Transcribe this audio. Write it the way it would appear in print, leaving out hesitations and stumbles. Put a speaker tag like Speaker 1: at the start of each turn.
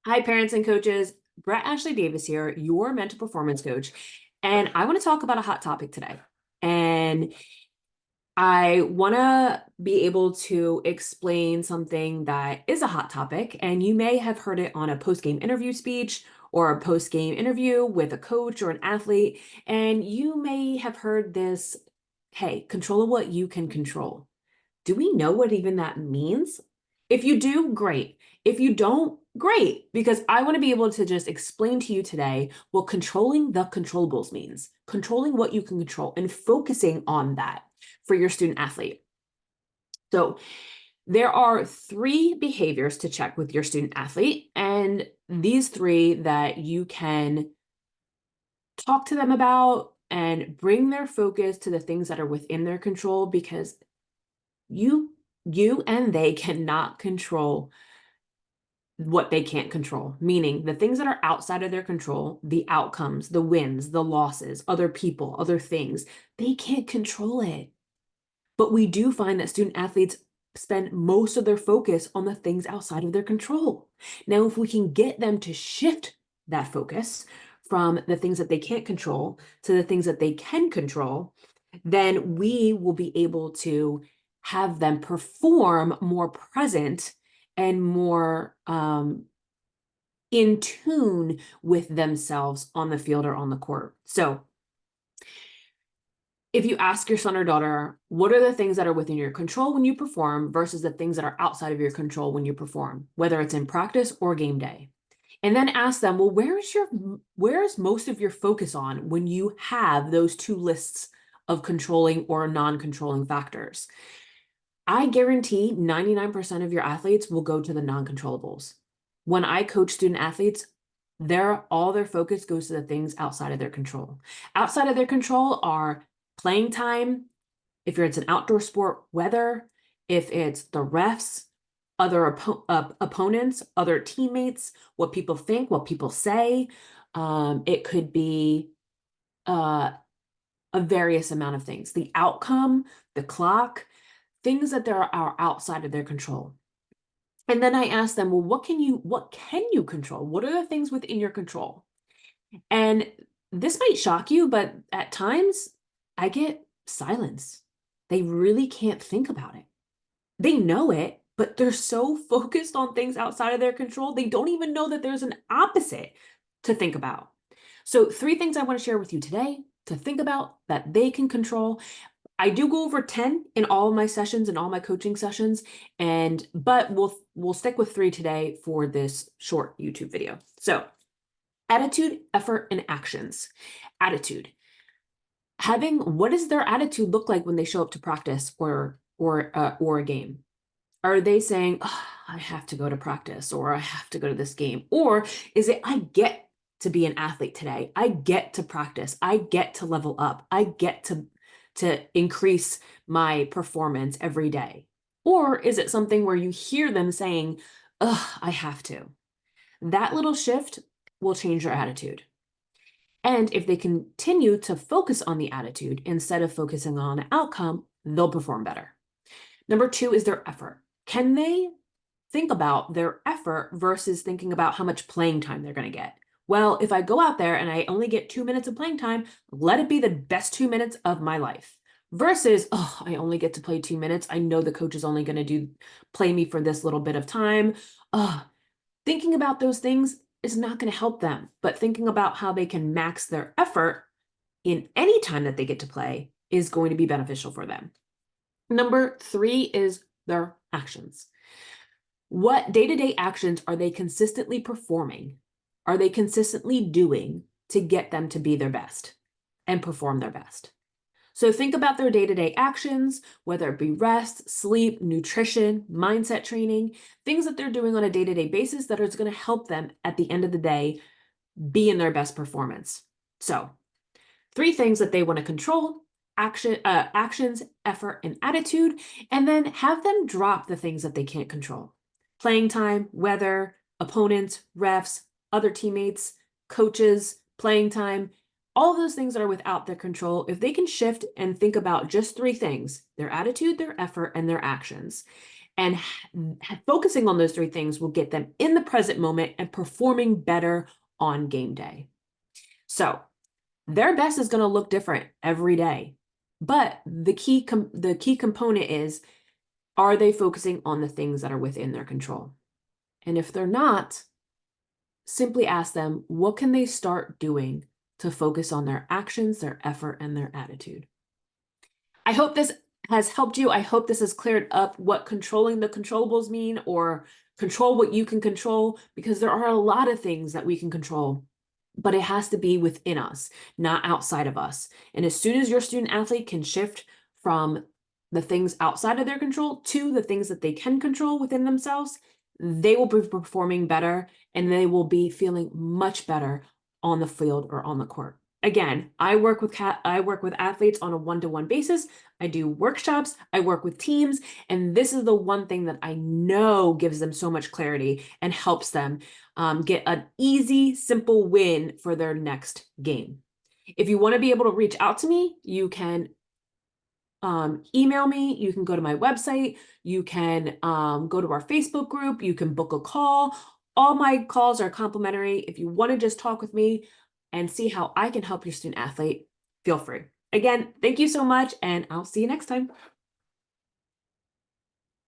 Speaker 1: Hi, parents and coaches. Brett Ashley Davis here, your mental performance coach. And I want to talk about a hot topic today. And I want to be able to explain something that is a hot topic. And you may have heard it on a post-game interview speech or a post-game interview with a coach or an athlete. And you may have heard this, hey, control what you can control. Do we know what even that means? If you do, great. If you don't, great, because I want to be able to just explain to you today what controlling the controllables means, controlling what you can control and focusing on that for your student athlete. So there are three behaviors to check with your student athlete, and these three that you can talk to them about and bring their focus to the things that are within their control because you and they cannot control what they can't control, meaning the things that are outside of their control, the outcomes, the wins, the losses, other people, other things, they can't control it. But we do find that student athletes spend most of their focus on the things outside of their control. Now, if we can get them to shift that focus from the things that they can't control to the things that they can control, then we will be able to have them perform more present and more in tune with themselves on the field or on the court. So if you ask your son or daughter, what are the things that are within your control when you perform versus the things that are outside of your control when you perform, whether it's in practice or game day? And then ask them, well, where is most of your focus on when you have those two lists of controlling or non-controlling factors? I guarantee 99% of your athletes will go to the non-controllables. When I coach student athletes, all their focus goes to the things outside of their control. Outside of their control are playing time, if it's an outdoor sport, weather, if it's the refs, other opponents, other teammates, what people think, what people say. It could be a various amount of things. The outcome, the clock, things that are outside of their control. And then I ask them, well, what can you control? What are the things within your control? And this might shock you, but at times I get silence. They really can't think about it. They know it, but they're so focused on things outside of their control, they don't even know that there's an opposite to think about. So, three things I want to share with you today to think about that they can control. I do go over 10 in all of my sessions and all my coaching sessions, but we'll stick with three today for this short YouTube video. So, attitude, effort, and actions. Attitude. What does their attitude look like when they show up to practice or a game? Are they saying, oh, I have to go to practice or I have to go to this game? Or is it, I get to be an athlete today. I get to practice. I get to level up. I get to increase my performance every day. Or is it something where you hear them saying, oh, I have to? That little shift will change their attitude. And if they continue to focus on the attitude instead of focusing on the outcome, they'll perform better. Number two is their effort. Can they think about their effort versus thinking about how much playing time they're going to get? Well, if I go out there and I only get 2 minutes of playing time, let it be the best 2 minutes of my life. Versus, oh, I only get to play 2 minutes. I know the coach is only going to play me for this little bit of time. Thinking about those things is not going to help them, but thinking about how they can max their effort in any time that they get to play is going to be beneficial for them. Number three is their actions. What day-to-day actions are they consistently performing? Are they consistently doing to get them to be their best and perform their best? So think about their day-to-day actions, whether it be rest, sleep, nutrition, mindset training, things that they're doing on a day-to-day basis that is going to help them at the end of the day be in their best performance. So three things that they want to control: actions, effort, and attitude, and then have them drop the things that they can't control. Playing time, weather, opponents, refs, other teammates, coaches, playing time, all those things that are without their control. If they can shift and think about just three things: their attitude, their effort, and their actions, And focusing on those three things will get them in the present moment and performing better on game day. So their best is going to look different every day. But the key component is, are they focusing on the things that are within their control? And if they're not, simply ask them, what can they start doing to focus on their actions, their effort, and their attitude? I hope this has helped you. I hope this has cleared up what controlling the controllables mean, or control what you can control, because there are a lot of things that we can control, but it has to be within us, not outside of us. And as soon as your student athlete can shift from the things outside of their control to the things that they can control within themselves, they will be performing better and they will be feeling much better on the field or on the court. Again, I work with athletes on a one-to-one basis. I do workshops, I work with teams, and this is the one thing that I know gives them so much clarity and helps them get an easy, simple win for their next game. If you want to be able to reach out to me, you can email me, you can go to my website, you can go to our Facebook group, you can book a call. All my calls are complimentary. If you want to just talk with me and see how I can help your student athlete, feel free. Again, thank you so much, and I'll see you next time.